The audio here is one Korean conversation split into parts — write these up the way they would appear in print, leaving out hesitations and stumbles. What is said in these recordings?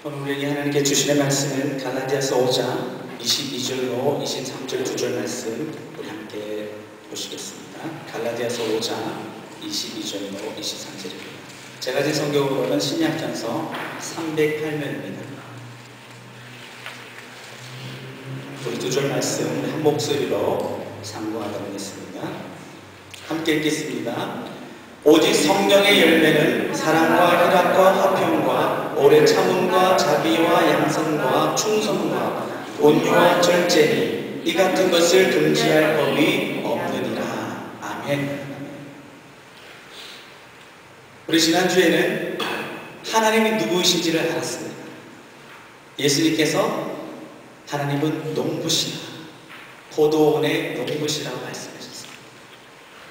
오늘 우리에게 하나님께 주시는 말씀은 갈라디아서 5장 22절로 23절 2절 말씀 우리 함께 보시겠습니다. 갈라디아서 5장 22절로 23절입니다. 제가 가진 성경으로는 신약전서 308면입니다. 우리 2절 말씀 한 목소리로 상고하도록 하겠습니다. 함께 읽겠습니다. 오직 성령의 열매는 사랑과 희락과 화평과 오래 참음과 자비와 양선과 충성과 온유와 절제니 이 같은 것을 금지할 법이 없느니라. 아멘. 우리 지난주에는 하나님이 누구이신지를 알았습니다. 예수님께서 하나님은 농부시라, 포도원의 농부시라고 말씀하셨습니다.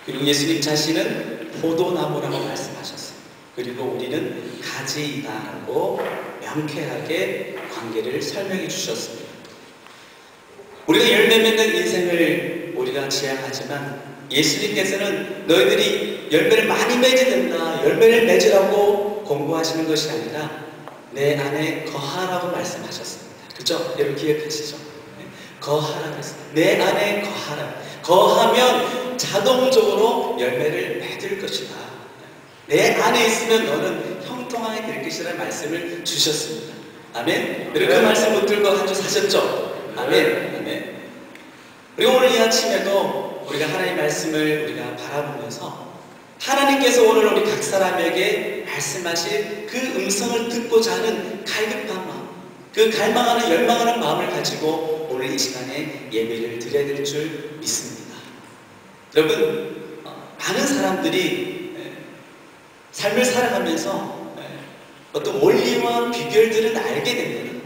그리고 예수님 자신은 포도나무라고 말씀하셨어요. 그리고 우리는 가지이다라고 명쾌하게 관계를 설명해 주셨습니다. 우리가 열매 맺는 인생을 우리가 지향하지만 예수님께서는 너희들이 열매를 많이 맺어야 된다, 열매를 맺으라고 공부하시는 것이 아니라 내 안에 거하라고 말씀하셨습니다. 그죠? 여러분 기억하시죠? 거하라고 했습니다. 내 안에 거하라. 거하면 자동적으로 열매를 맺을 것이다. 내 안에 있으면 너는 형통하게 될 것이라는 말씀을 주셨습니다. 아멘. 그리고 그 말씀 붙들고 한 주 사셨죠? 아멘. 아멘. 그리고 오늘 이 아침에도 우리가 하나님의 말씀을 우리가 바라보면서 하나님께서 오늘 우리 각 사람에게 말씀하신 그 음성을 듣고자 하는 갈급한 마음, 그 갈망하는 열망하는 마음을 가지고 오늘 이 시간에 예배를 드려야 될 줄 믿습니다. 여러분, 많은 사람들이 삶을 살아가면서 어떤 원리와 비결들은 알게 됩니다.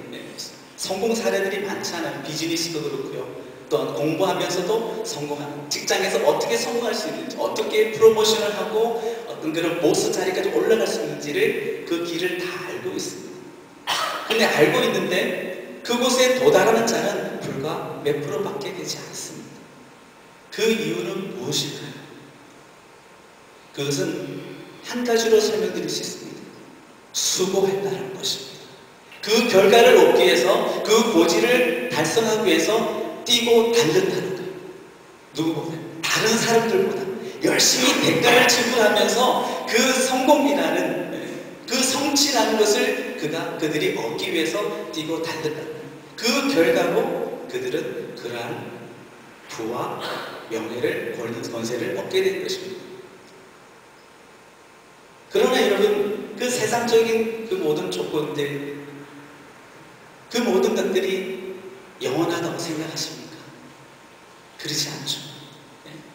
성공 사례들이 많잖아요. 비즈니스도 그렇고요. 또한 공부하면서도 성공하는, 직장에서 어떻게 성공할 수 있는지, 어떻게 프로모션을 하고 어떤 그런 보스 자리까지 올라갈 수 있는지를 그 길을 다 알고 있습니다. 근데 알고 있는데 그곳에 도달하는 자는 불과 몇 프로밖에 되지 않습니다. 그 이유는 무엇일까요? 그것은 한 가지로 설명드릴 수 있습니다. 수고했다는 것입니다. 그 결과를 얻기 위해서, 그 고지를 달성하기 위해서 뛰고 달렸다는 거예요. 누구보다? 다른 사람들보다 열심히 대가를 지불하면서 그 성공이라는, 그 성취라는 것을 그들이 얻기 위해서 뛰고 달렸다는 거예요. 그 결과로 그들은 그러한 부와 명예를, 권세를 얻게 된 것입니다. 그러나 여러분, 그 세상적인 그 모든 조건들, 그 모든 것들이 영원하다고 생각하십니까? 그렇지 않죠.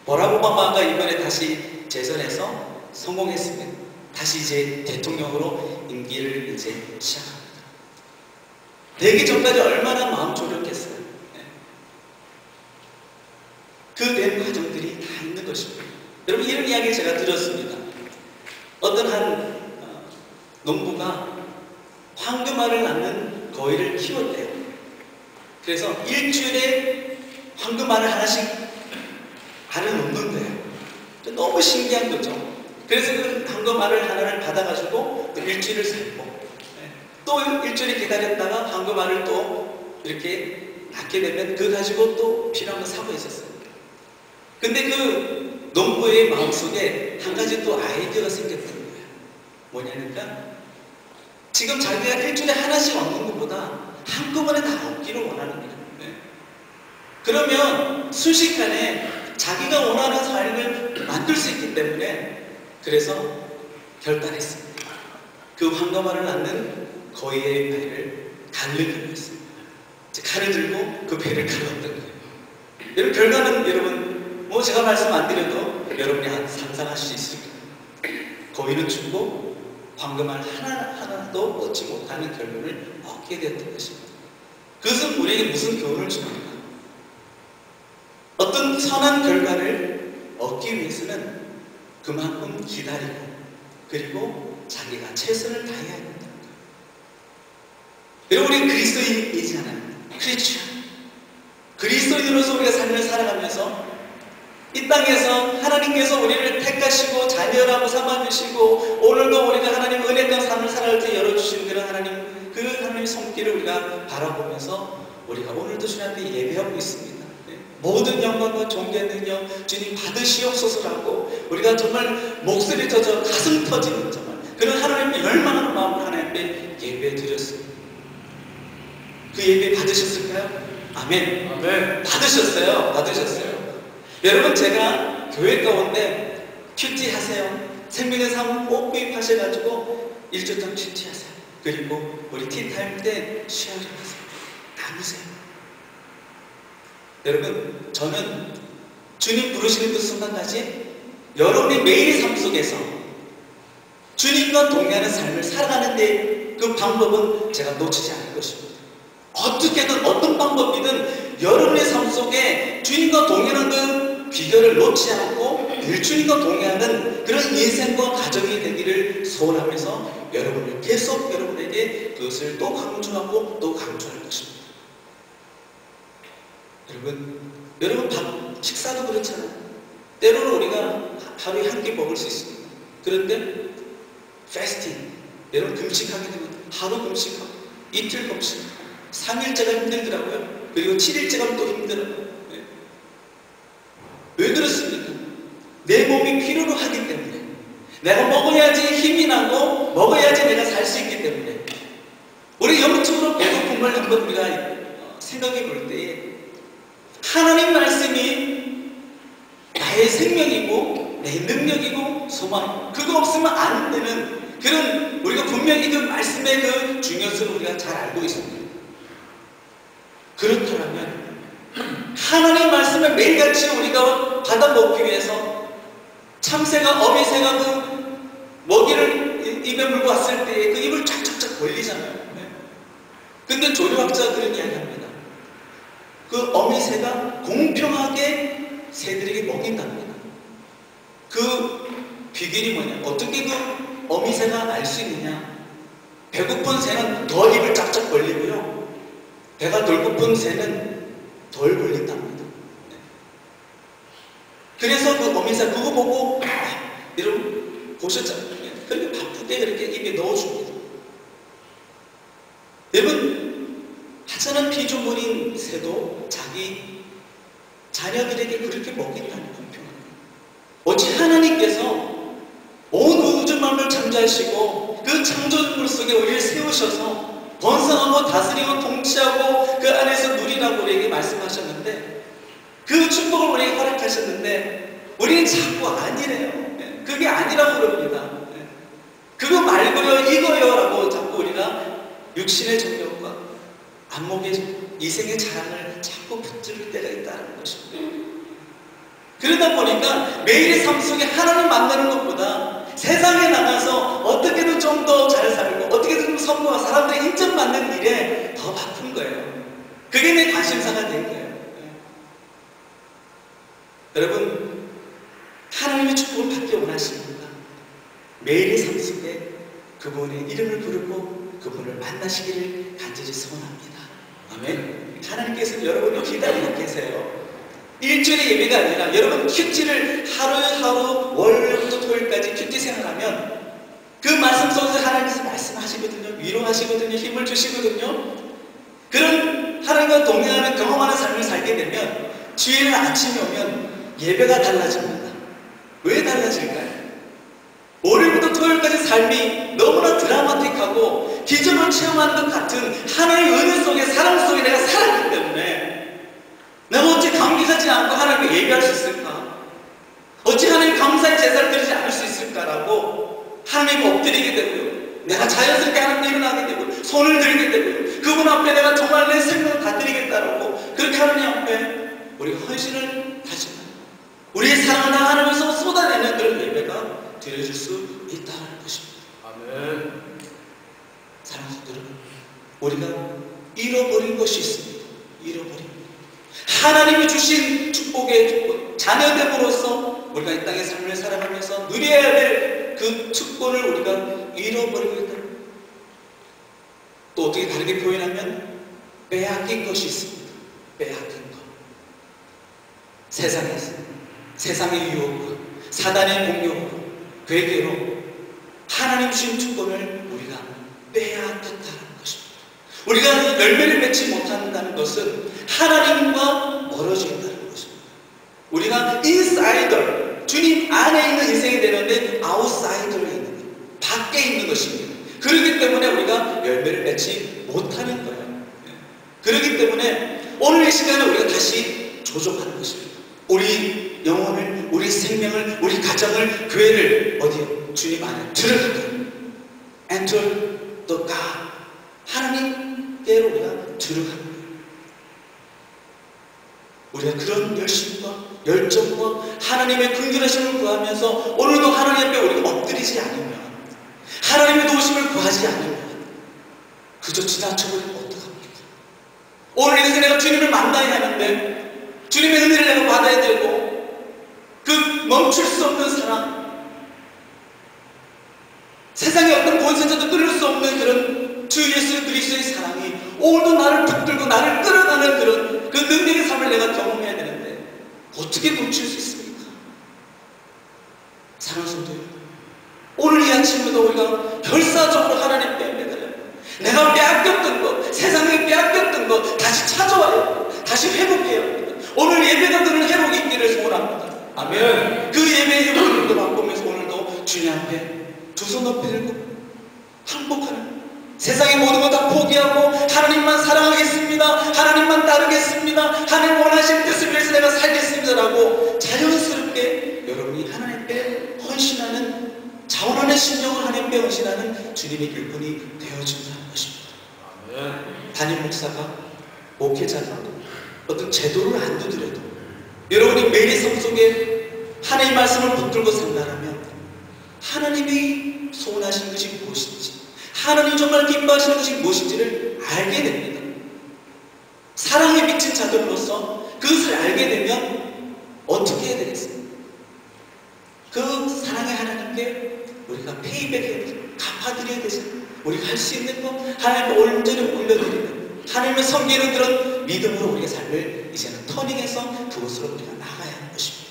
버락 오바마가 이번에 다시 재선해서 성공했으면 다시 이제 대통령으로 임기를 이제 시작합니다. 되기 전까지 얼마나 마음 졸였겠어요. 그 된 과정들이 다 있는 것입니다. 여러분, 이런 이야기를 제가 들었습니다. 어떤 한 농부가 황금알을 낳는 거위를 키웠대요. 그래서 일주일에 황금알을 하나씩 알을 놓는 거예요. 너무 신기한 거죠. 그래서 그 황금알을 하나를 받아가지고 또 일주일을 살고, 또 일주일 기다렸다가 황금알을 또 이렇게 낳게 되면 그거 가지고 또 필요한 거 사고 있었어요. 근데 그 농부의 마음속에 한 가지 또 아이디어가 생겼던 거예요. 뭐냐니까 지금 자기가 일주일에 하나씩 얻는 것보다 한꺼번에 다 얻기를 원하는 거예요. 그러면 순식간에 자기가 원하는 삶을 만들 수 있기 때문에, 그래서 결단했습니다. 그 황금알을 낳는 거위의 배를 가르기로 했습니다. 칼을 들고 그 배를 가르었던 거예요. 여러분, 결과는 여러분 뭐 제가 말씀 안 드려도 여러분이 상상할 수 있을 거예요. 거위는 죽고 황금알 하나도 얻지 못하는 결론을 얻게 되었던 것입니다. 그것은 우리에게 무슨 교훈을 줍니까? 어떤 선한 결과를 얻기 위해서는 그만큼 기다리고, 그리고 자기가 최선을 다해야 된다는 거예요. 여러분, 우리는 그리스도인이잖아요. 그렇죠. 그리스도인으로서 우리가 삶을 살아가면서 이 땅에서 하나님께서 우리를 택하시고 자녀라고 삼아주시고 오늘도 우리가 하나님 은혜 땅 삶을 살아갈 때 열어주신 그런 하나님, 그 하나님 손길을 우리가 바라보면서 우리가 오늘도 주님 앞에 예배하고 있습니다. 모든 영광과 존귀한 능력 주님 받으시옵소서라고 우리가 정말 목소리 터져 가슴 터지는 정말 그런 하나님께 열망하는 마음으로 하나님께 예배 드렸습니다. 그 예배 받으셨을까요? 아멘. 아멘. 받으셨어요. 받으셨어요. 여러분, 제가 교회 가운데 큐티 하세요. 생명의 삶 꼭 구입하셔가지고 일주일 동안 큐티 하세요. 그리고 우리 티타임 때 쉐어링 하세요. 나누세요. 여러분, 저는 주님 부르시는 그 순간까지 여러분의 매일의 삶 속에서 주님과 동행하는 삶을 살아가는데 그 방법은 제가 놓치지 않을 것입니다. 어떻게든 어떤 방법이든 여러분의 삶 속에 주님과 동행하는 그 비결을 놓지 않고 늘 주님과 동행하는 그런 인생과 가정이 되기를 소원하면서 여러분을 계속 여러분에게 그것을 또 강조하고 또 강조할 것입니다. 여러분 식사도 그렇잖아요. 때로는 우리가 하루에 한 끼 먹을 수 있습니다. 그런데 패스팅, 여러분 금식하게 되면 하루 금식하고 이틀 금식하고 3일째가 힘들더라고요. 그리고 7일째가 또 힘들어요. 네. 왜 그렇습니까? 내 몸이 필요로 하기 때문에 내가 먹어야지 힘이 나고 먹어야지 내가 살 수 있기 때문에 우리 영적으로 배고픈 걸 한번 우리가 생각해 볼 때에 하나님 말씀이 나의 생명이고 내 능력이고 소망, 그거 없으면 안 되는 그런 우리가 분명히 그 말씀의 그 중요성을 우리가 잘 알고 있습니다. 그렇다면 하나님 말씀을 매일같이 우리가 받아 먹기 위해서 참새가 어미새가 그 먹이를 입에 물고 왔을 때 그 입을 쫙쫙쫙 벌리잖아요. 근데 조류학자가 그런 이야기 합니다. 그 어미새가 공평하게 새들에게 먹인답니다. 그 비결이 뭐냐? 어떻게 그 어미새가 알 수 있느냐? 배고픈 새는 더 입을 쫙쫙 벌리고요. 배가 덜 고픈 새는 덜 벌린답니다. 그래서 그 어미새 그거 보고 여러분 보셨잖아요. 그렇게 바쁘게 그렇게 입에 넣어줍니다. 여러분, 하찮은 피조물인 새도 자기 자녀들에게 그렇게 먹인다는 공평합니다. 어찌 하나님께서 온 우주만을 창조하시고 그 창조물 속에 우리를 세우셔서 번성하고 다스리고 통치하고 그 안에서 누리라고 우리에게 말씀하셨는데 그 축복을 우리에게 허락하셨는데 우리는 자꾸 아니래요. 그게 아니라고 그럽니다. 그거 말고요 이거요 라고 자꾸 우리가 육신의 정욕과 안목의 이생의 자랑을 자꾸 붙들 때가 있다는 것입니다. 그러다 보니까 매일의 삶 속에 하나님 만나는 것보다 세상에 나가서 어떻게든 좀 더 잘 살고 어떻게든 좀 성공하고 사람들의 인정받는 일에 더 바쁜 거예요. 그게 내 관심사가 된 거예요. 여러분, 하나님의 축복을 받기 원하십니까? 매일의 삶 속에 그분의 이름을 부르고 그분을 만나시기를 간절히 소원합니다. 아멘. 하나님께서 여러분을 기다리고 계세요. 일주일의 예배가 아니라 여러분 큐티를 하루하루 월요일부터 토요일까지 큐티 생활하면 그 말씀 속에서 하나님께서 말씀하시거든요. 위로하시거든요. 힘을 주시거든요. 그런 하나님과 동행하는 경험하는 삶을 살게 되면 주일 아침에 오면 예배가 달라집니다. 왜 달라질까요? 월요일부터 토요일까지 삶이 너무나 드라마틱하고 기적을 체험하는 것 같은 하나님의 은혜 속에 사랑 속에 내가 살았기 때문에 내가 어찌 감기하지 않고 하나님께 예배할 수 있을까? 어찌 하나님 감사의 제사를 드리지 않을 수 있을까라고 하나님께 엎드리게 되고요. 내가 자연스럽게 하나님께 일어나게 되고 손을 들게 되고요. 그분 앞에 내가 정말 내 생명을 다 드리겠다라고 그렇게 하나님 앞에 우리가 헌신을 다시는 우리의 사랑을 하나님께서 쏟아내는 그런 예배가 드려질 수 있다는 것입니다. 아멘. 사랑하는 여러분, 우리가 잃어버린 것이 있습니다. 잃어버린 하나님이 주신 축복의 축복, 자녀됨으로써 우리가 이 땅의 삶을 살아가면서 누려야 될 그 축복을 우리가 잃어버리고 있다. 또 어떻게 다르게 표현하면 빼앗긴 것이 있습니다. 빼앗긴 것. 세상에서 세상의 유혹과 사단의 공격으로 괴계로 하나님 주신 축복을 우리가 빼앗겼다는 것입니다. 우리가 열매를 맺지 못한다는 것은 하나님과 멀어져 있다는 것입니다. 우리가 인사이더, 주님 안에 있는 인생이 되는데 아웃사이더에 있는 것, 밖에 있는 것입니다. 그렇기 때문에 우리가 열매를 맺지 못하는 거예요. 그렇기 때문에 오늘 이 시간에 우리가 다시 조종하는 것입니다. 우리 영혼을, 우리 생명을, 우리 가정을, 교회를 어디요? 주님 안에 들어가도록 Enter the God, 하나님께로 우리가 들어가는 거예요. 우리가 그런 열심과 열정과 하나님의 긍휼하심을 구하면서 오늘도 하나님 앞에 우리가 엎드리지 않으면, 하나님의 도우심을 구하지 않으면 그저 지나쳐버리면 어떡합니까? 오늘 이 생에 내가 주님을 만나야 하는데 주님의 은혜를 내가 받아야 되고, 그 멈출 수 없는 사랑, 세상의 어떤 권세자도 끊을 수 없는 그런 주 예수 그리스도의 사랑이 오늘도 나를 붙들고 나를 끌어가는 그런 그 능력의 삶을 내가 경험해야 되는데 어떻게 놓칠 수 있습니까? 사랑하는 성도 여러분, 오늘 이 아침에도 우리가 결사적으로 하나님께 매달려 내가 빼앗겼던 것, 세상에 빼앗겼던 것 다시 찾아와야 합니다. 다시 회복해야 합니다. 오늘 예배가 그런 회복이 있기를 소원합니다. 아멘. 그 예배의 회복을 바꾸면서 오늘도 주님 앞에 두 손 높이 들고 항복하는, 세상의 모든 것 다 포기하고 하나님만 사랑하겠습니다, 하나님만 따르겠습니다, 하나님 원하시는 뜻을 위해서 내가 살겠습니다라고 자연스럽게 여러분이 하나님께 헌신하는, 자원하는 심령을 하나님께 헌신하는 주님의 일꾼이 되어준다는 것입니다. 담임 목사가, 목회자가 어떤 제도를 안 두더라도 여러분이 매일의 삶 속에 하나님의 말씀을 붙들고 산다면 하나님이 소원하시는 것이 무엇인지, 하나님 정말 기뻐하시는 것이 무엇인지를 알게 됩니다. 사랑에 미친 자들로서 그것을 알게 되면 어떻게 해야 되겠습니까? 그 사랑의 하나님께 우리가 페이백해야 되죠. 갚아드려야 되죠. 우리가 할 수 있는 거 하나님께 온전히 올려드리는, 하나님을 섬기는 그런 믿음으로 우리의 삶을 이제는 터닝해서 그곳으로 우리가 나가야 하는 것입니다.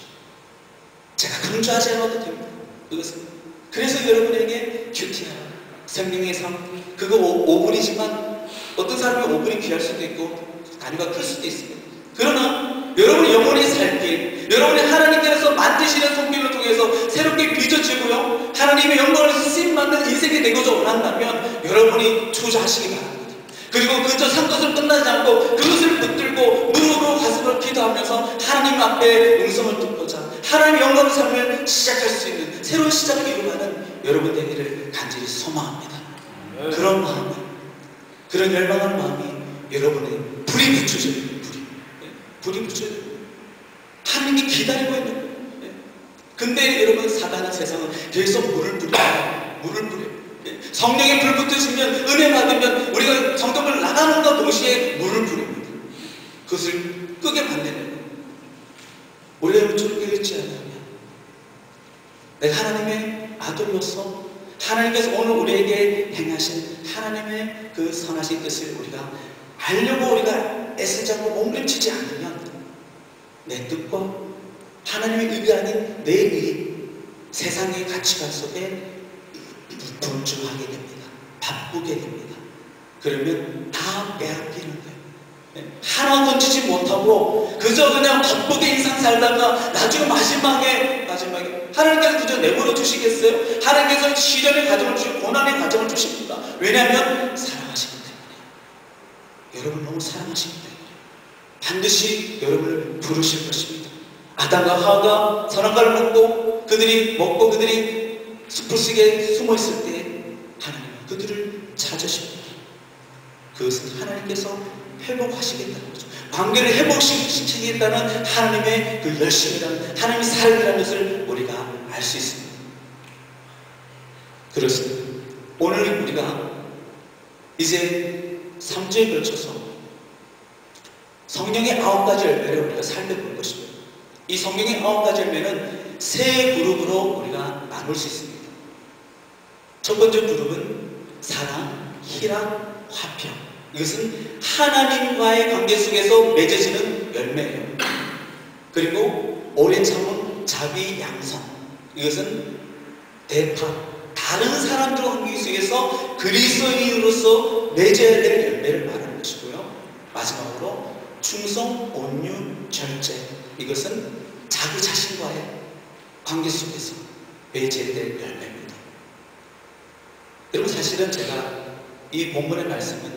제가 강조하지 않아도 됩니다. 그것은. 그래서 여러분에게 큐티하라, 생명의 삶, 그거 5분이지만 어떤 사람이 5분이 귀할 수도 있고 단위가 클 수도 있습니다. 그러나 여러분의 영혼의 살 길, 여러분의 하나님께서 만드시는 손길을 통해서 새롭게 빚어지고요, 하나님의 영광을 쓰임받는 인생이 되고자 원한다면 여러분이 투자하시기 바랍니다. 그리고 그저 산 것을 끝나지 않고 그것을 붙들고 무릎으로 가슴으로 기도하면서 하나님 앞에 음성을 듣고자 하나님의 영광의 삶을 시작할 수 있는 새로운 시작을 이루어가는 여러분 되기를 간절히 소망합니다. 그런 마음이, 그런 열망하는 마음이 여러분의 불이 붙여져야 돼요. 불이 붙여져야 돼요. 하나님이 기다리고 있는 거예요. 근데 여러분, 사단은, 세상은 계속 물을 뿌려요. 물을 뿌려요. 성령의 불 붙으시면, 은혜 받으면 우리가 성경을 나가는과 동시에 물을 뿌립니다. 그것을 끄게 만드는 거예요. 우리가 여러분처럼 깨어있지 않으면 내가 하나님의 아들로서 하나님께서 오늘 우리에게 행하신 하나님의 그 선하신 뜻을 우리가 알려고 우리가 애쓰지 않고 몸부림치지 않으면 내 뜻과 하나님의 의가 아닌 내 의, 세상의 가치관 속에 분주하게 됩니다. 바쁘게 됩니다. 그러면 다 빼앗기는 거예요. 하나 건지지 못하고 그저 그냥 바쁘게 인생 살다가 나중에 마지막에 하나님께서 그저 내버려 주시겠어요? 하나님께서 시련의 과정을 주시고 고난의 과정을 주십니다. 왜냐하면 사랑하시기 때문에, 여러분 너무 사랑하시기 때문에 반드시 여러분을 부르실 것입니다. 아담과 하와가 선악과를 먹고 그들이 숲을 속에 숨어 있을 때 하나님은 그들을 찾으십니다. 그것은 하나님께서 회복하시겠다는 거죠. 관계를 회복시키겠다는 하나님의 그 열심이라는, 하나님의 사랑이라는 것을 우리가 알 수 있습니다. 그렇습니다. 오늘 우리가 이제 3주에 걸쳐서 성령의 9가지 열매를 우리가 살펴볼 것입니다. 이 성령의 9가지 열매는 세 그룹으로 우리가 나눌 수 있습니다. 첫 번째 그룹은 사랑, 희락, 화평. 이것은 하나님과의 관계 속에서 맺어지는 열매예요. 그리고 오래 참은 자비, 양선. 이것은 대파, 다른 사람들과 관계 속에서 그리스도인으로서 맺어야 될 열매를 말하는 것이고요. 마지막으로 충성, 온유, 절제. 이것은 자기 자신과의 관계 속에서 맺어야 될 열매입니다. 여러분, 사실은 제가 이 본문의 말씀은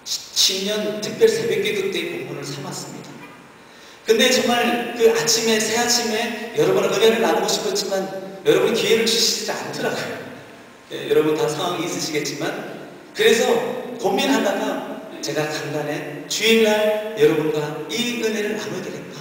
신년 특별 새벽기도 때 본문을 삼았습니다. 근데 정말 그 아침에, 새 아침에 여러분의 은혜를 나누고 싶었지만 여러분이 기회를 주시지 않더라고요. 여러분 다 상황이 있으시겠지만, 그래서 고민하다가 제가 간간에 주일날 여러분과 이 은혜를 나눠야 되겠다.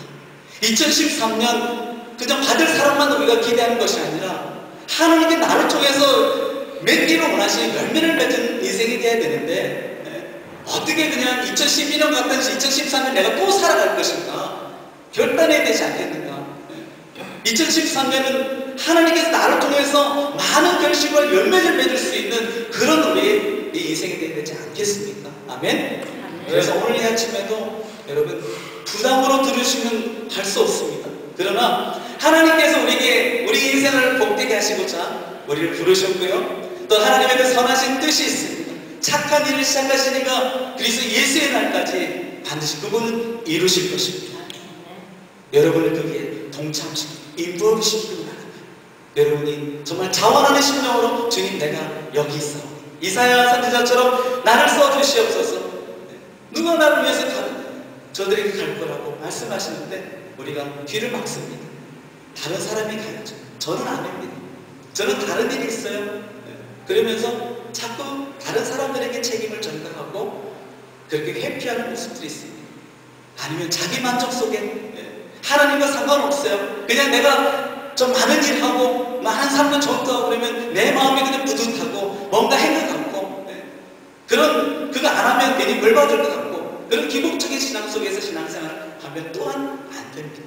2013년 그냥 받을 사람만 우리가 기대하는 것이 아니라 하나님께 나를 통해서 맺기를 원하시는 열매를 맺은 인생이 되어야 되는데, 어떻게 그냥 2012년 같은지 2013년 내가 또 살아갈 것인가 결단해야 되지 않겠는가. 2013년은 하나님께서 나를 통해서 많은 결실과 열매를 맺을 수 있는 그런 우리의 이 인생이 되어야 되지 않겠습니까? 아멘? 그래서 오늘 이 아침에도 여러분 부담으로 들으시면 할 수 없습니다. 그러나 하나님께서 우리에게 우리 인생을 복되게 하시고자 우리를 부르셨고요, 또 하나님의 그 선하신 뜻이 있습니다. 착한 일을 시작하시니까 그리스도 예수의 날까지 반드시 그분은 이루실 것입니다. 여러분을 거기에 동참시키고 인부하시기를 바랍니다. 여러분이 정말 자원하는 심령으로 주님, 내가 여기 있어, 이사야 선지자처럼 나를 써주시옵소서. 누가 나를 위해서 저들에게 갈 거라고 말씀하시는데 우리가 귀를 막습니다. 다른 사람이 가야죠. 저는 안 합니다. 저는 다른 일이 있어요. 그러면서 자꾸 다른 사람들에게 책임을 전가하고 그렇게 회피하는 모습들이 있습니다. 아니면 자기 만족 속에 하나님과 상관없어요. 그냥 내가 좀 많은 일 하고 많은 사람들 전도하고 그러면 내 마음이 그냥 뿌듯하고 뭔가 행것 같고, 그런 그거 안 하면 괜히 벌 받을 것 같고, 그런 기복적인 신앙 속에서 신앙생활을 하면 또한 안 됩니다.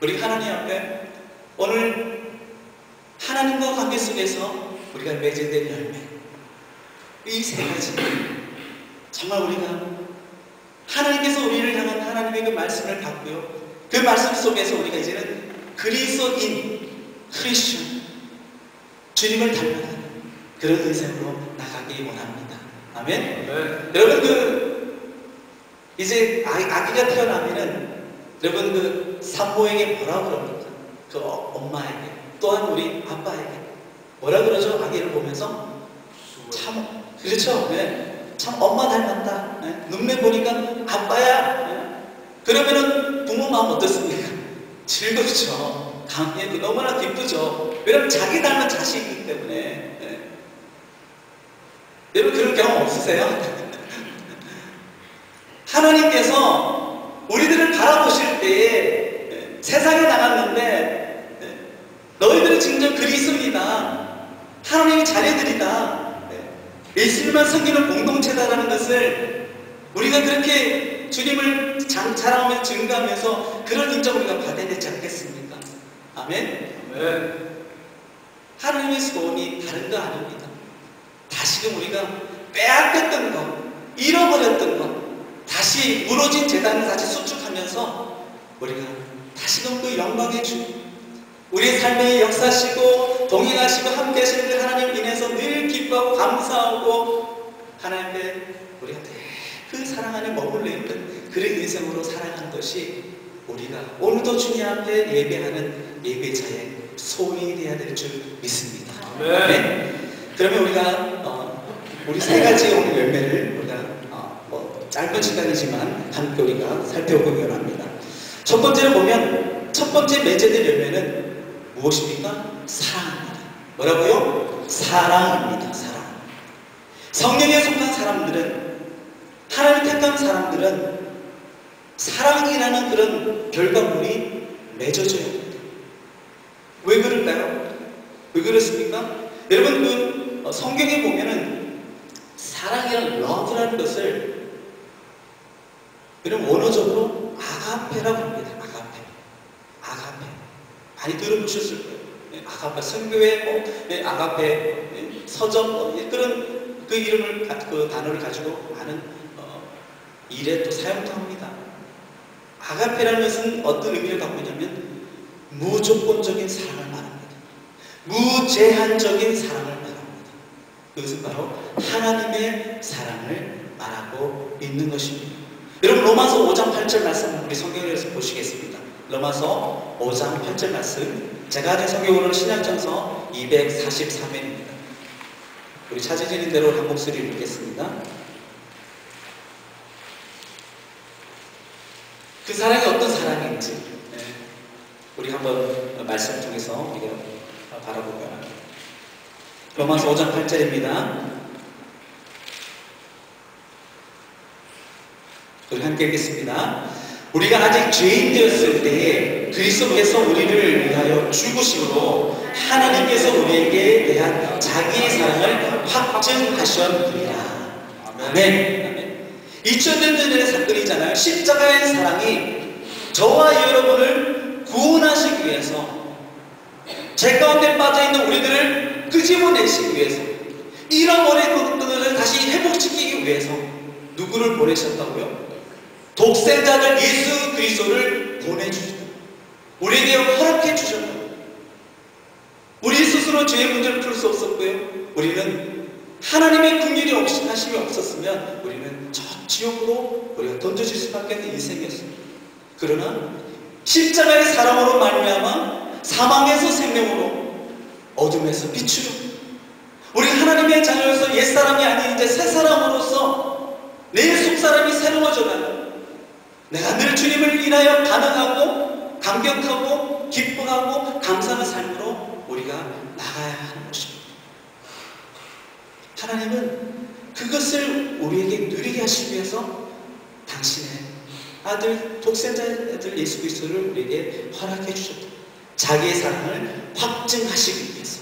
우리 하나님 앞에 오늘 하나님과 관계 속에서 우리가 맺어야 될 열매, 이 세 가지, 정말 우리가 하나님께서 우리를 향한 하나님의 그 말씀을 받고요, 그 말씀 속에서 우리가 이제는 그리스도인, 크리스천, 주님을 닮아가는 그런 인생으로 나가기 원합니다. 아멘? 네. 여러분, 이제 아기가 태어나면은 여러분 그 산모에게 뭐라 그럽니까? 그 엄마에게, 또한 우리 아빠에게 뭐라 그러죠? 아기를 보면서 참, 그렇죠? 네. 참 엄마 닮았다. 네. 눈매 보니까 아빠야. 네. 그러면은 부모 마음 어떻습니까? 즐겁죠. 감회도 너무나 기쁘죠. 왜냐면 자기 닮은 자식이 있기 때문에. 네. 여러분 그런 경험 없으세요? 하나님께서 우리들을 바라보실 때에 세상에 나갔는데 너희들은 진정 그리스도인이다, 하나님의 자녀들이다, 예수님만 섬기는 공동체다라는 것을 우리가 그렇게 주님을 자랑하며 증거하면서 그런 인정 우리가 받아야 되지 않겠습니까? 아멘? 네. 하나님의 소원이 다른 거 아닙니다. 다시금 우리가 빼앗겼던 것, 잃어버렸던 것, 다시 무너진 재단을 다시 수축하면서 우리가 다시금 그 영광의 주, 우리 삶에 역사하시고 동행하시고 함께 하시는 그 하나님 인해서 늘 기뻐하고 감사하고 하나님의 우리가 그 사랑 안에 머물러 있는 그런 인생으로 살아가는 것이 우리가 오늘도 주님 앞에 예배하는 예배자의 소원이 되어야 될 줄 믿습니다. 네. 그러면 우리가 우리 세 가지 오늘 열매를 우리가 짧은 시간이지만 함께 우리가 살펴보기 원합니다. 첫 번째로 보면 첫 번째 맺어야 될 열매는 무엇입니까? 사랑입니다. 뭐라고요? 사랑입니다. 사랑. 성령에 속한 사람들은, 하나님 택한 사람들은 사랑이라는 그런 결과물이 맺어져야 합니다. 왜 그럴까요? 왜 그렇습니까? 여러분 그 성경에 보면은 사랑이라는 러브라는 것을 여러분 원어적으로 아가페라고 합니다. 아가페. 많이 들어보셨을 거예요. 아가페 선교회, 아가페 서점, 그런 그 이름을, 그 단어를 가지고 많은 일에 또 사용도 합니다. 아가페라는 것은 어떤 의미를 갖고 있냐면 무조건적인 사랑을 말합니다. 무제한적인 사랑을 말합니다. 그것은 바로 하나님의 사랑을 말하고 있는 것입니다. 여러분, 로마서 5장 8절 말씀 우리 성경에서 보시겠습니다. 로마서 5장 8절 말씀, 제가 가진 성경으로는 신약전서 243회입니다. 우리 찾으시는 대로 한 목소리 읽겠습니다. 그 사랑이 어떤 사랑인지 우리 한번 말씀 통해서 우리가 바라보고요. 로마서 5장 8절입니다. 우리 함께 읽겠습니다. 우리가 아직 죄인 되었을 때에 그리스도께서 우리를 위하여 죽으심으로 하나님께서 우리에게 대한 자기의 사랑을 확증하셨느니라. 아멘. 2000년 전의 사건이잖아요. 십자가의 사랑이 저와 여러분을 구원하시기 위해서, 죄 가운데 빠져있는 우리들을 끄집어내시기 위해서, 잃어버린 것들을 다시 회복시키기 위해서 누구를 보내셨다고요? 독생자를 예수 그리스도를 보내주셨다. 우리에게 허락해 주셨다. 우리 스스로 죄의 문제를 풀 수 없었고요. 우리는 하나님의 긍휼이 하심이 없었으면 우리는 저 지옥으로 우리가 던져질 수밖에 없는 인생이었습니다. 그러나 십자가의 사랑으로 말미암아 사망에서 생명으로, 어둠에서 빛으로, 우리 하나님의 자녀로서 옛사람이 아닌 이제 새사람으로서 내 속사람이 새로워져가는, 내가 늘 주님을 인하여 반응하고 감격하고 기뻐하고 감사하는 삶으로 우리가 나가야 하는 것입니다. 하나님은 그것을 우리에게 누리게 하시기 위해서 당신의 아들, 독생자의 아들 예수 그리스도를 우리에게 허락해 주셨다. 자기의 사랑을 확증하시기 위해서.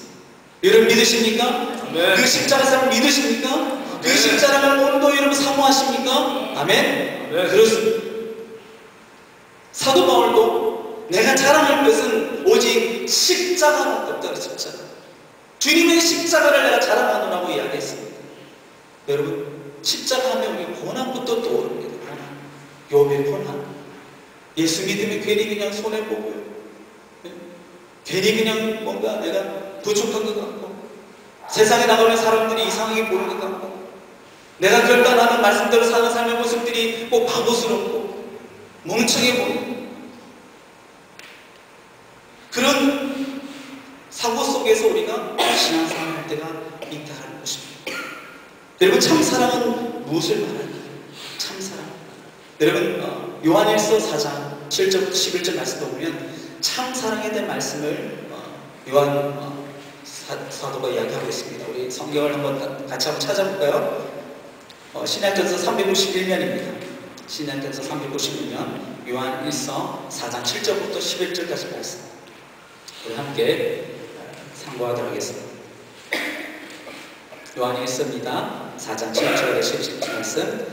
여러분 믿으십니까? 네. 그 십자가 사랑 믿으십니까? 네. 그 십자가를 오늘도 여러분 사모하십니까? 아멘? 네. 그렇습니다. 사도 바울도 내가 자랑할 것은 오직 십자가밖에 없다. 십자가. 주님의 십자가를 내가 자랑하노라고 이야기했습니다. 여러분, 십자가 하면 우리 고난부터 떠오릅니다. 고난, 욥의 고난. 예수 믿으면 괜히 그냥 손해보고요. 괜히 그냥 뭔가 내가 부족한 것 같고, 세상에 나가는 사람들이 이상하게 보는 것 같고, 내가 결단하는 말씀대로 사는 삶의 모습들이 꼭 바보스럽고 멍청해 보이고, 그런 사고 속에서 우리가 신앙생활을 할 때가 있다는 것입니다. 여러분, 참사랑은 무엇을 말하는가? 참사랑. 여러분, 요한일서 4장 7절부터 11절 말씀을 보면 참사랑에 대한 말씀을 요한 사도가 이야기하고 있습니다. 우리 성경을 한번 같이 한번 찾아볼까요? 신약전서 351면입니다. 신약전서 351면 요한일서 4장 7절부터 11절까지 보겠습니다. 우리 함께 상고하도록 하겠습니다. 요한일서입니다. 4장 7절에 11절 말씀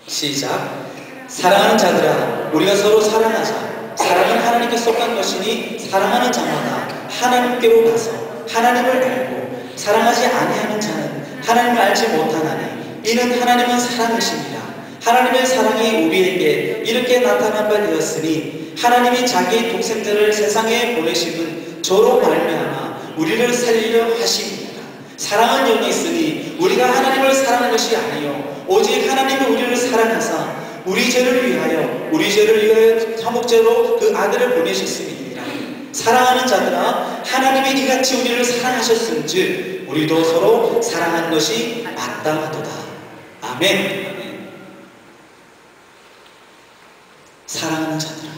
시작. 사랑하는 자들아, 우리가 서로 사랑하자. 사랑은 하나님께 속한 것이니 사랑하는 자마다 하나님께로 가서 하나님을 알고, 사랑하지 아니하는 자는 하나님을 알지 못하나니 이는 하나님은 사랑이십니다. 하나님의 사랑이 우리에게 이렇게 나타난 바 되었으니 하나님이 자기 독생자를 세상에 보내심은 저로 말미암아 우리를 살리려 하심입니다. 사랑은 여기 있으니 우리가 하나님을 사랑한 것이 아니요 오직 하나님이 우리를 사랑하사 우리 죄를 위하여 화목제로 그 아들을 보내셨음이니라. 사랑하는 자들아, 하나님이 이같이 우리를 사랑하셨은즉 우리도 서로 사랑하는 것이 마땅하도다. 아멘. 사랑하는 자들아,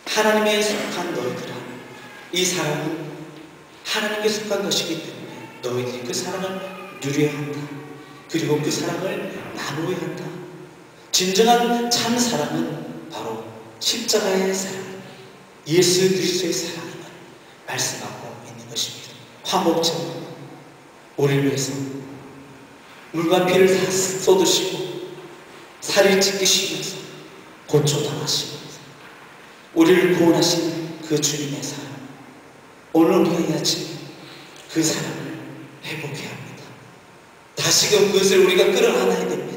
하나님에 속한 너희들아, 이 사랑은 하나님께 속한 것이기 때문에 너희들이 그 사랑을 누려야 한다. 그리고 그 사랑을 나누어야 한다. 진정한 참 사랑은 바로 십자가의 사랑, 예수 그리스도의 사랑임을 말씀하고 있는 것입니다. 화목제로 우리를 위해서 물과 피를 쏟으시고 살을 찢기시면서 고초당하시면서 우리를 구원하신 그 주님의 사랑, 오늘 우리가 이 아침에 그 사랑을 회복해야 합니다. 다시금 그것을 우리가 끌어안아야 됩니다.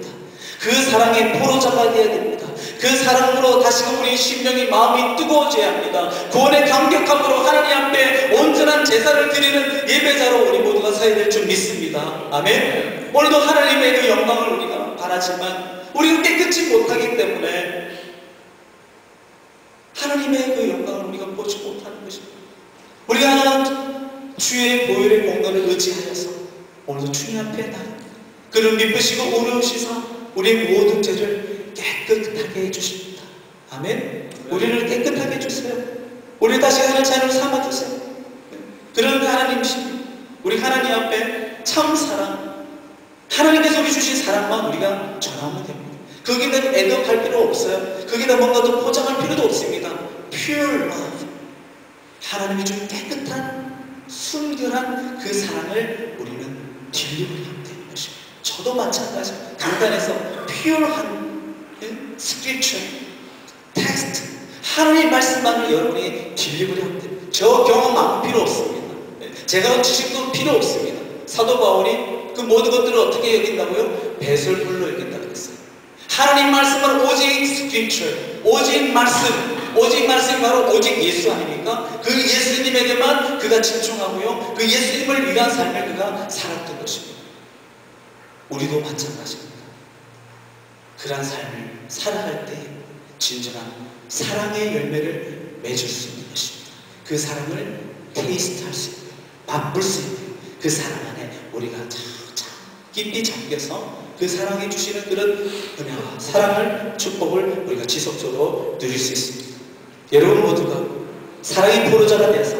그 사랑에 포로잡아야 됩니다. 그 사랑으로 다시금 우리 심령이 마음이 뜨거워져야 합니다. 구원의 감격함으로 하나님 앞에 온전한 제사를 드리는 예배자로 우리 모두가 서야 될 줄 믿습니다. 아멘. 오늘도 하나님의 그 영광을 우리가 바라지만 우리가 깨끗이 못하기 때문에 하나님의 그 영광을 우리가 보지 못하는 것입니다. 우리가 주의 보혈의 공로를 의지하여서 오늘도 주님 앞에 나갑니다. 그를 미쁘시고 오르시사 우리의 모든 죄를 깨끗하게 해주십니다. 아멘. 우리를 깨끗하게 해주세요. 우리 다시 하나님 자녀를 삼아주세요. 그런 하나님이십니다. 우리 하나님 앞에 참 사랑, 하나님께서 우리 주신 사랑만 우리가 전하면 됩니다. 거기다 애도할 필요 없어요. 거기다 뭔가 더 포장할 필요도 없습니다. Pure love, 하나님이 준 깨끗한 순결한 그 사랑을 우리는 딜리버리 하면 되는 것입니다. 저도 마찬가지. 강단에서 퓨어한 스크립처, 텍스트, 하나님의 말씀만을 여러분이 딜리버리 하면 됩니다. 저 경험 아무 필요 없습니다. 제가 지식도 필요 없습니다. 사도 바울이 그 모든 것들을 어떻게 여긴다고요? 배설물로 여긴다고 했어요. 하나님 말씀은 오직 스크립처, 오직 말씀이 바로 오직 예수 아닙니까? 그 예수님에게만 그가 집중하고요, 그 예수님을 위한 삶을 그가 살았던 것입니다. 우리도 마찬가지입니다. 그러한 삶을 살아갈 때 진정한 사랑의 열매를 맺을 수 있는 것입니다. 그 사랑을 테이스트할 수 있고 맛볼 수 있고 그 사랑 안에 우리가 참 깊이 잠겨서 그 사랑해 주시는 그런 은혜와 사랑을, 축복을 우리가 지속적으로 누릴 수 있습니다. 여러분 모두가 사랑의 포로자가 되어서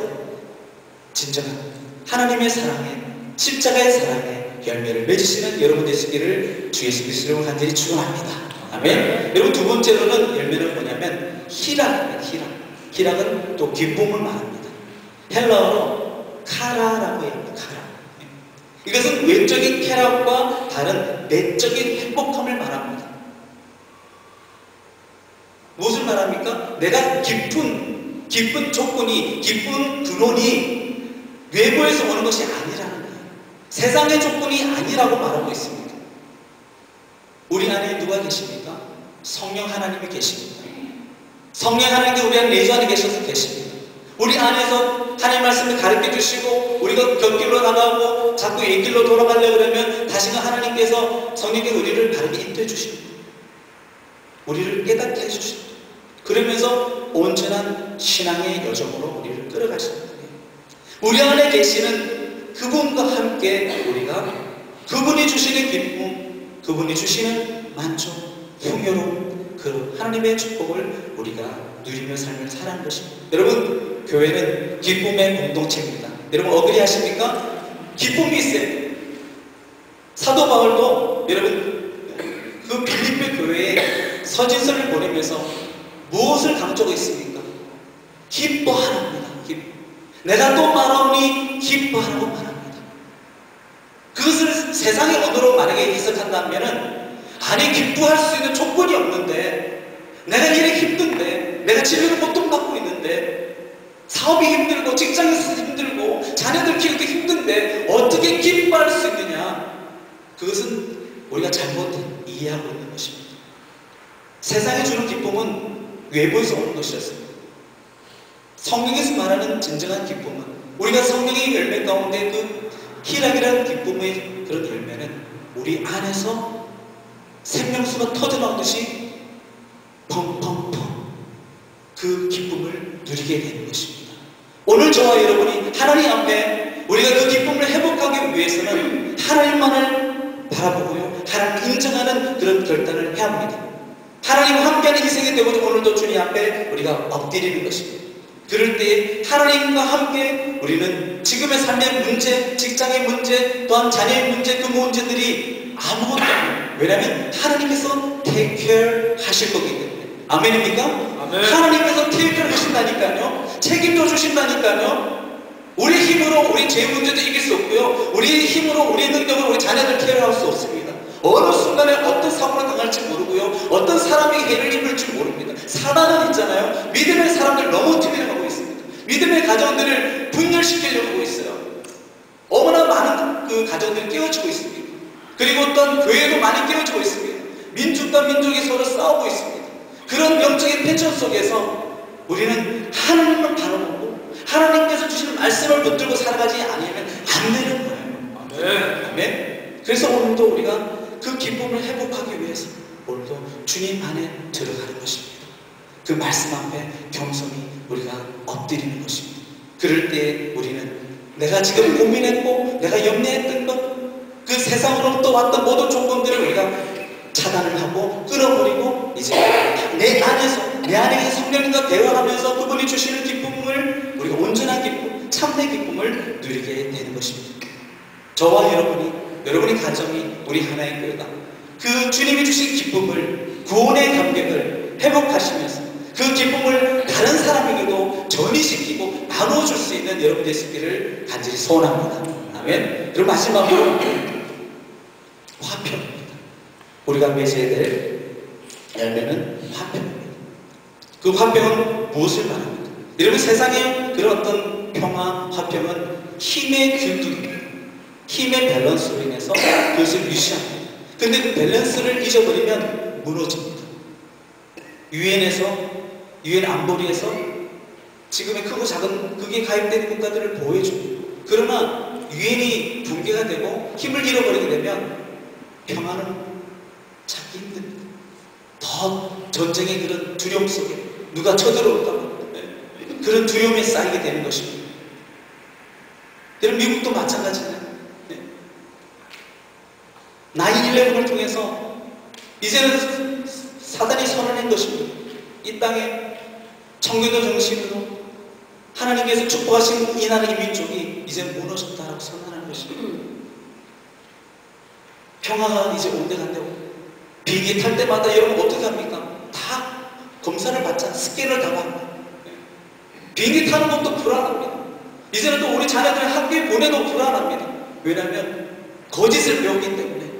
진정한 하나님의 사랑에, 십자가의 사랑에 열매를 맺으시는 여러분 되시기를 주 예수 그리스도로 간절히 축원합니다. 아멘. 여러분 두 번째로는 열매는 뭐냐면 희락입니다. 희락은 또 기쁨을 말합니다. 헬라어로 카라라고 합니다. 카라. 이것은 외적인 쾌락과 다른 내적인 행복함을 말합니다. 무엇을 말합니까? 내가 기쁜 조건이, 기쁜 근원이 외부에서 오는 것이 아니라는 거예요. 세상의 조건이 아니라고 말하고 있습니다. 우리 안에 누가 계십니까? 성령 하나님이 계십니다. 성령 하나님이 우리 안에 내주 안에 계셔서 계십니다. 우리 안에서 하나님 말씀을 가르쳐 주시고 우리가 곁길로 나가고 자꾸 이 길로 돌아가려고 그러면 다시금 하나님께서 성령께서 우리를 바르게 인도해 주십니다. 우리를 깨닫게 해주십니다. 그러면서 온전한 신앙의 여정으로 우리를 끌어가십니다. 우리 안에 계시는 그분과 함께 우리가 그분이 주시는 기쁨, 그분이 주시는 만족, 풍요로움, 그 하나님의 축복을 우리가 누리며 삶을 살아가는 것입니다. 여러분, 교회는 기쁨의 공동체입니다. 여러분 어그리 하십니까? 기쁨이 있어요. 사도 바울도 여러분 그 빌립보 교회에 서신서를 보내면서 무엇을 강조하고 있습니까? 기뻐하랍니다. 내가 또 말하오니 기뻐하라고 말합니다. 그것을 세상의 언어로 만약에 해석한다면은 아니 기뻐할 수 있는 조건이 없는데 내가 이렇게 힘든데 내가 집에서 고통받고 있는데 사업이 힘들고 직장에서 힘들고 자녀들 키우기 힘든데 어떻게 기뻐할 수 있느냐? 그것은 우리가 잘못 이해하고 있는 것입니다. 세상이 주는 기쁨은 외부에서 오는 것이었습니다. 성경에서 말하는 진정한 기쁨은 우리가 성령의 열매 가운데 그 희락이라는 기쁨의 그런 열매는 우리 안에서 생명수가 터져나오듯이 펑펑펑 그 기쁨을 누리게 되는 것입니다. 오늘 저와 여러분이 하나님 앞에 우리가 그 기쁨을 회복하기 위해서는 하나님만을 바라보고요, 하나님을 인정하는 그런 결단을 해야 합니다. 하나님과 함께하는 인생이 되고자 오늘도 주님 앞에 우리가 엎드리는 것입니다. 그럴 때 하나님과 함께 우리는 지금의 삶의 문제, 직장의 문제, 또한 자녀의 문제, 그 문제들이 아무것도 아니에요. 왜냐하면 하나님께서 take care 하실 거기 때문에. 아멘입니까? 아멘. 하나님께서 take care 하신다니까요. 책임져 주신다니까요. 우리 힘으로 우리 죄 문제도 이길 수 없고요, 우리 힘으로 우리 능력으로 우리 자녀들 케어할 수 없습니다. 어느 순간에 어떤 사고를 당할지 모르고요, 어떤 사람에게 해를 입을지 모릅니다. 사단은 있잖아요, 믿음의 사람들 넘어뜨리려고 하고 있습니다. 믿음의 가정들을 분열시키려고 하고 있어요. 얼마나 많은 그 가정들이 깨어지고 있습니다. 그리고 어떤 교회도 많이 깨어지고 있습니다. 민족과 민족이 서로 싸우고 있습니다. 그런 영적인 패션 속에서 우리는 하나님을 바라보고 하나님께서 주시는 말씀을 붙들고 살아가지 않으면 안 되는 거예요. 아멘. 아멘. 그래서 오늘도 우리가 그 기쁨을 회복하기 위해서 오늘도 주님 안에 들어가는 것입니다. 그 말씀 앞에 겸손히 우리가 엎드리는 것입니다. 그럴 때 우리는 내가 지금 고민했고 내가 염려했던 것, 그 세상으로부터 왔던 모든 조건들을 우리가 차단을 하고 끊어버리고 이제 내 안에 성령님과 대화하면서 그분이 주시는 기쁨을, 우리가 온전한 기쁨, 참된 기쁨을 누리게 되는 것입니다. 저와 여러분이 가정이, 우리 하나의 교회가 그 주님이 주신 기쁨을, 구원의 감격을 회복하시면서 그 기쁨을 다른 사람에게도 전이시키고 나눠줄 수 있는 여러분 되시기를 간절히 소원합니다. 아멘. 그리고 마지막으로 화평입니다. 우리가 맺어야 될 열매는 화평입니다. 그 화평은 무엇을 말합니까? 여러분, 세상의 그런 어떤 평화, 화평은 힘의 균등입니다. 힘의 밸런스로 인해서 그것을 유지합니다. 근데 그 밸런스를 잊어버리면 무너집니다. 유엔 안보리에서 지금의 크고 작은 그게 가입된 국가들을 보호해줍니다. 그러나 유엔이 붕괴가 되고 힘을 잃어버리게 되면 평화는 찾기 힘듭니다. 더 전쟁의 그런 두려움 속에 누가 쳐들어올까 그런 두려움에 쌓이게 되는 것입니다. 여러분, 미국도 마찬가지잖아요. 9/11을 통해서 이제는 사단이 선언한 것입니다. 이 땅에 청교도 정신으로 하나님께서 축복하신 이 나라의 민족이 이제 무너졌다라고 선언하는 것입니다. 평화가 이제 온데간데 비행기 탈 때마다 여러분 어떻게 합니까? 다 검사를 받자, 스캔을 다 받고 비행기 타는 것도 불안합니다. 이제는 또 우리 자녀들 학교에 보내도 불안합니다. 왜냐하면 거짓을 배우기 때문에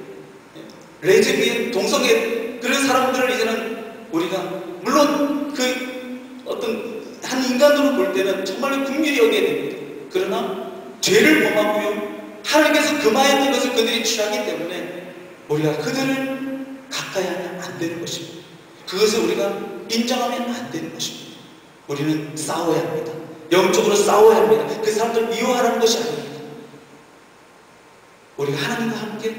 레즈비언, 동성애 그런 사람들을 이제는 우리가 물론 그 어떤 한 인간으로 볼 때는 정말 긍휼히 여겨야 됩니다. 그러나 죄를 범하고요 하나님께서 금하였던 것을 그들이 취하기 때문에 우리가 그들을 가까이 하면 안 되는 것입니다. 그것을 우리가 인정하면 안 되는 것입니다. 우리는 싸워야 합니다. 영적으로 싸워야 합니다. 그 사람들 미워하라는 것이 아닙니다. 우리가 하나님과 함께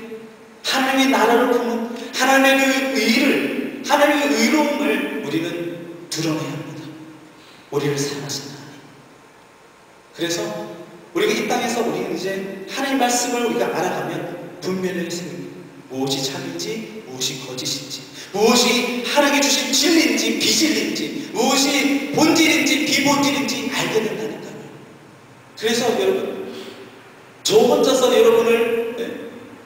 하나님의 나라를 품은 하나님의 그 의를, 하나님의 의로움을 우리는 드러내야 합니다. 우리를 사랑하신 하나님. 그래서 우리가 이 땅에서 우리는 이제 하나님의 말씀을 우리가 알아가면 분별력이 생깁니다. 무엇이 참인지, 무엇이 거짓인지, 무엇이 하나님이 주신 진리인지 비진리인지, 무엇이 본질인지 비본질인지 알게 된다니까요. 그래서 여러분, 저 혼자서 여러분을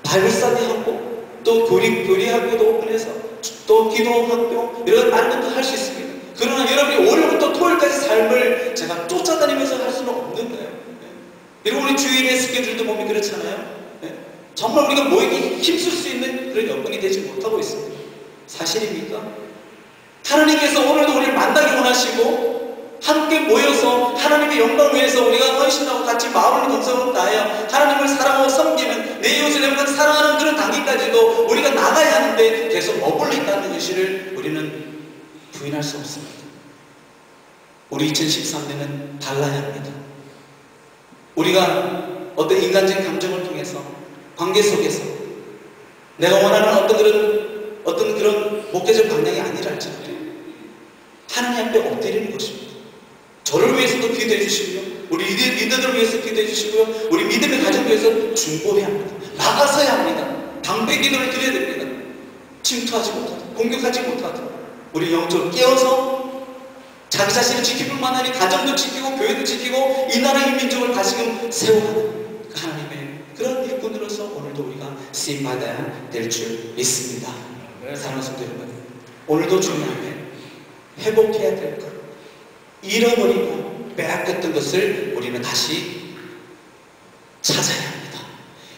바이블스터디하고 또 교리학교도 오픈해서 또 기도학교 이런 많은 것도 할 수 있습니다. 그러나 여러분이 월요일부터 토요일까지 삶을 제가 쫓아다니면서 할 수는 없는 거예요. 여러분, 우리 주일의 스케줄도 보면 그렇잖아요. 정말 우리가 모이기 힘쓸 수 있는 그런 여건이 되지 못하고 있습니다. 사실입니까? 하나님께서 오늘도 우리를 만나기 원하시고 함께 모여서 하나님의 영광을 위해서 우리가 헌신하고 같이 마음을 동성으로 다하여 하나님을 사랑하고 섬기는 내 이웃을 내가 사랑하는 그런 단계까지도 우리가 나가야 하는데 계속 머물러 있다는 것을 우리는 부인할 수 없습니다. 우리 2013년은 달라야 합니다. 우리가 어떤 인간적인 감정을 통해서 관계 속에서 내가 원하는 어떤 그런 목회적 방향이 아니라 할지라도 하나님 앞에 엎드리는 것입니다. 저를 위해서도 기도해 주시고요, 우리 리더들을 위해서 기도해 주시고요, 우리 믿음의 가정을 위해서 중보해야 합니다. 나가서야 합니다. 방패 기도를 드려야 됩니다. 침투하지 못하도록, 공격하지 못하도록 우리 영적으로 깨어서 자기 자신을 지킬 뿐만 아니라 가정도 지키고 교회도 지키고 이 나라의 민족을 다시금 세워가는 그 하나님의 그런 일꾼으로서 오늘도 우리가 쓰임받아야 될 줄 믿습니다. 사랑하는 성도 여러분, 오늘도 주님 앞에 회복해야 될 것, 잃어버리고 빼앗겼던 것을 우리는 다시 찾아야 합니다.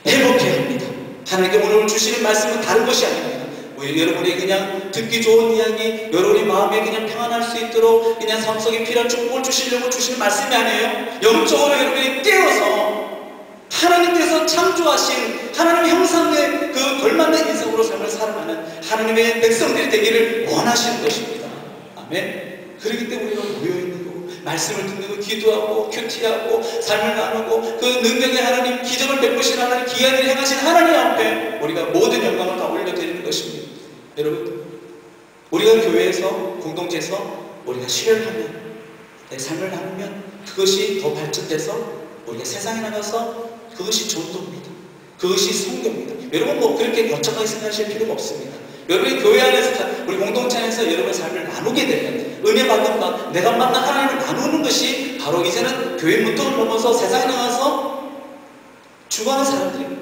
회복해야 합니다. 하나님께 오늘 주시는 말씀은 다른 것이 아닙니다. 여러분이 그냥 듣기 좋은 이야기, 여러분의 마음에 그냥 평안할 수 있도록 그냥 삶 속에 필요한 축복을 주시려고 주시는 말씀이 아니에요. 영적으로 여러분이 깨어서 하나님께서 창조하신 하나님의 형상에 그 걸맞는 인생으로 삶을 살아가는 하나님의 백성들이 되기를 원하시는 것입니다. 아멘. 그렇기 때문에 우리가 모여있는 거고, 말씀을 듣는 거, 기도하고 큐티하고 삶을 나누고, 그 능력의 하나님, 기적을 베푸신 하나님, 기한 일을 행하신 하나님 앞에 우리가 모든 영광을 다 올려드리는 것입니다. 여러분, 우리가 교회에서, 공동체에서 우리가 수련하면, 내 삶을 나누면 그것이 더 발전돼서 우리가 세상에 나가서 그것이 전도입니다. 그것이 성교입니다. 여러분 뭐 그렇게 거창하게 생각하실 필요가 없습니다. 여러분이 교회 안에서, 우리 공동체 안에서 여러분의 삶을 나누게 되면, 은혜 받는 것, 내가 만난 하나님을 나누는 것이 바로 이제는 교회 문턱을 넘어서 세상에 나가서 죽어가는 사람들에게,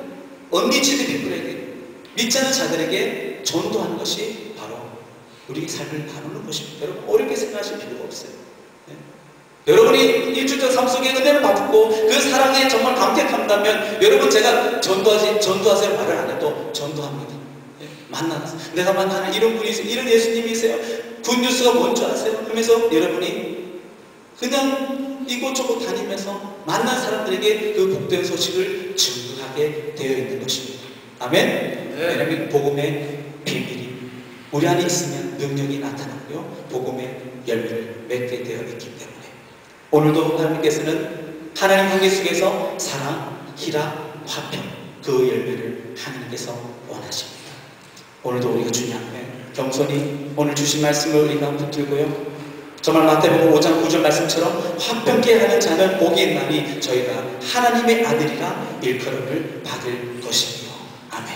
언니치드 피플에게, 믿지 않는 자들에게 전도하는 것이 바로 우리의 삶을 나누는 것입니다. 여러분 어렵게 생각하실 필요가 없어요. 네? 여러분이 일주일적 삶 속에 은혜를 받고 그 사랑에 정말 감격한다면, 여러분 제가 전도하세요 말을 안 해도 전도합니다. 만나서 내가 만나는 이런 분이 있어요, 이런 예수님이세요, 굿뉴스가 뭔지 아세요? 하면서 여러분이 그냥 이곳저곳 다니면서 만난 사람들에게 그 복된 소식을 증거하게 되어 있는 것입니다. 아멘? 네. 왜냐하면 복음의 비밀이 우리 안에 있으면 능력이 나타나고요, 복음의 열매를 맺게 되어 있기 때문에 오늘도 하나님께서는 하나님 관계 속에서 사랑, 희락, 화평, 그 열매를 하나님께서 원하십니다. 오늘도 우리가 주님 앞에 겸손히 오늘 주신 말씀을 우리가 붙들고요, 정말 마태복음 5장 9절 말씀처럼 화평케 하는 자는 복이 있나니 저희가 하나님의 아들이라 일컬음을 받을 것이며. 아멘.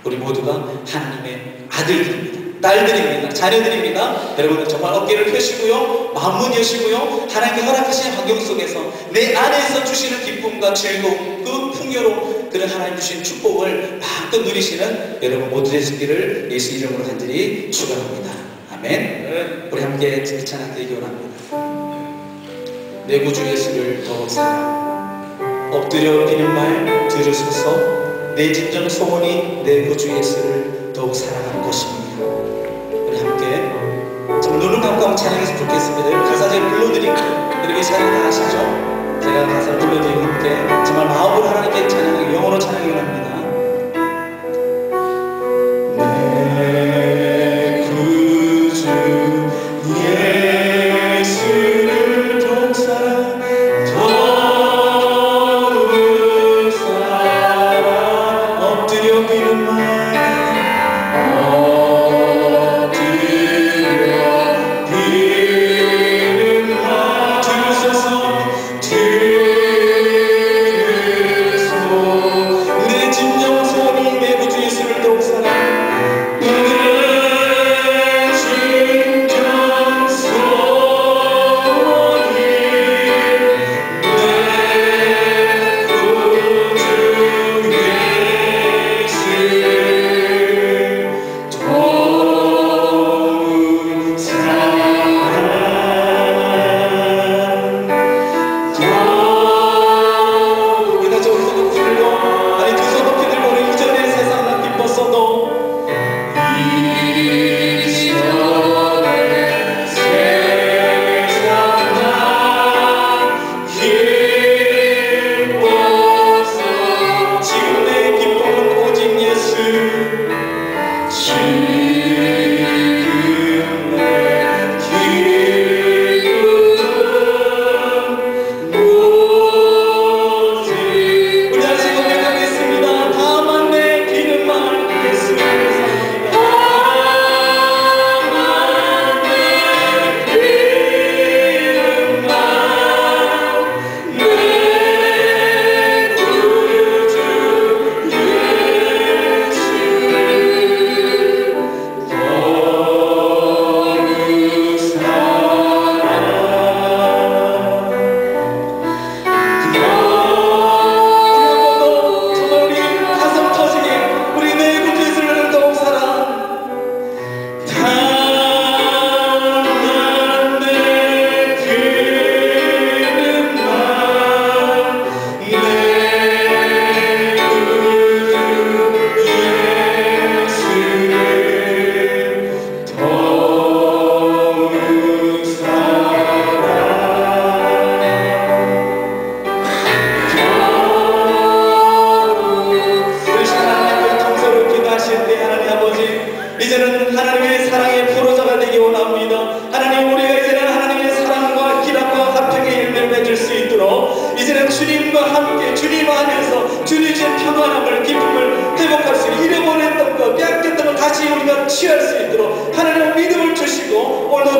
우리 모두가 하나님의 아들들입니다. 딸들입니다. 자녀들입니다. 여러분 정말 어깨를 펴시고요, 마음문 여시고요, 하나님께 허락하신 환경 속에서 내 안에서 주시는 기쁨과 즐거움, 그 풍요로 그런 하나님 주신 축복을 마음껏 누리시는 여러분 모두 되시기를 예수 이름으로 간절히 축원합니다. 아멘. 우리 함께 찬양드리기 원합니다. 내 구주 예수를 더 사랑, 엎드려 비는 말 들으소서. 내 진정 소원이 내 구주 예수를 더욱 사랑하는 것입니다. 우리 함께 좀 눈을 감고 찬양했으면 좋겠습니다. 가사 제가 불러드리고 이렇게 찬양 다 하시죠. 제가 가사를 불러드리고 함께 정말 마음으로 하나님께 찬양하기, 영어로 찬양하기 원합니다. 내 구주 예수를 더욱 사랑, 더욱 사랑, 엎드려 비는 말, 들으소서.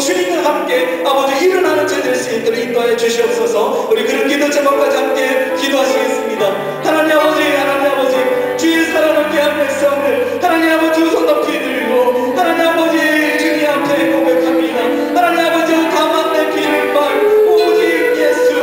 주님과 함께 아버지 일어나는 자 될 수 있도록 인도하여 주시옵소서. 우리 그런 기도 제목까지 함께 기도하시겠습니다. 하나님 아버지 주의 사랑을 깨한 백성들 하나님 아버지 두 손 높이 들고 하나님 아버지 주님 앞에 고백합니다. 하나님 아버지 다만 내 피를 말 오직 예수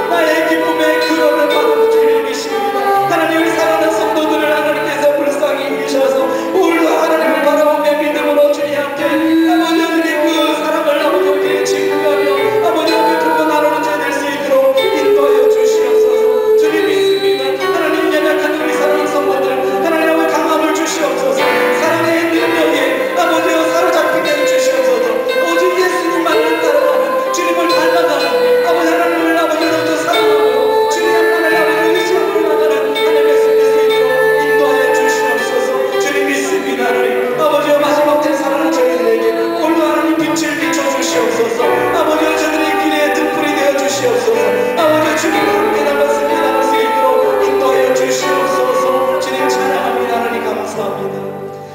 나의 기쁨의 근원을 받은 주님이십니다. 하나님 우리 사랑하는 성도들을 하나님께서 불쌍히 여기셔서 오늘도 하나님을 바라보며 믿음으로 주님 앞에 아버지 주님 그 사랑을 아버지 함께 증거하며 아버지 함께 들고 나누는 자 될 수 있도록 인도하여 주시옵소서. 주님 믿습니다. 하나님 연약한 우리 사랑하는 성도들 하나님 아버지 강함을 주시옵소서. 사랑의 능력에 아버지여 사로잡히게 해주시옵소서. 오직 예수님만을 따라가는 주님을 닮아가는 아버지 하나님을 아버지로부터 사랑하고 주님만을 아버지 의지하고 나가는 하나님의 승리 수 있도록 인도하여 주시옵소서. 주님 믿습니다. 하나님 아버지여 마지막 때 사랑하는 저희들에게 오늘도 하나님 빛을 비춰주시옵소서. 아버지여 저들의 길에 등불이 되어 주시옵소서. 아버지여 주님과 함께 나갈 수 있도록 인도하여 주시옵소서. 주님 찬양합니다. 하나님 감사합니다.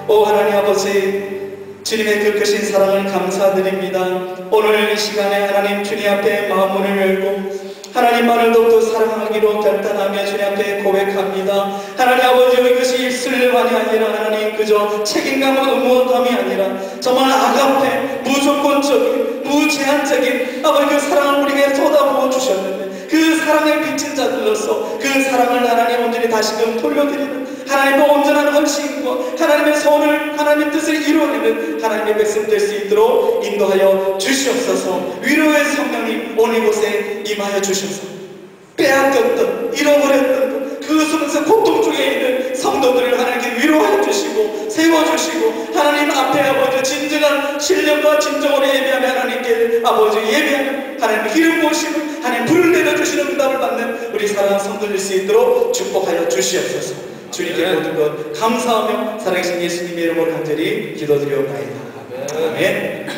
오 하나님 아버지 주님의 그 크신 사랑을 감사드립니다. 오늘 이 시간에 하나님 주님 앞에 마음문을 열고 하나님만을 더욱더 사랑하기로 결단하며 주님 앞에 고백합니다. 하나님 아버지 이것이 입술만이 아니라 하나님 그저 책임감과 의무감이 아니라 정말 아가페 무조건적인 무제한적인 아버지 그 사랑을 우리에게 쏟아부어 주셨는데 그 사랑의 빛인 자들로서 그 사랑을 하나님 온전히 다시금 돌려드리는 하나님의 온전한 헌신과 하나님의 소원을 하나님의 뜻을 이루어내는 하나님의 백성 될 수 있도록 인도하여 주시옵소서. 위로의 성령이 오늘 이곳에 임하여 주셔서 빼앗겼던 잃어버렸던 그 속에서 고통 중에 있는 성도들을 하나님께 위로하여 주시고 세워주시고 하나님 앞에 아버지 진정한 신령과 진정으로 예배하며 하나님께 아버지 예배하는 하나님 기름 부으시는 하나님 불을 내려주시는 응답을 받는 우리 사랑하는 성도들 될 수 있도록 축복하여 주시옵소서. 주님께 모든 것 감사하며 살아계신 예수님의 이름으로 간절히 기도드리옵나이다. 아멘.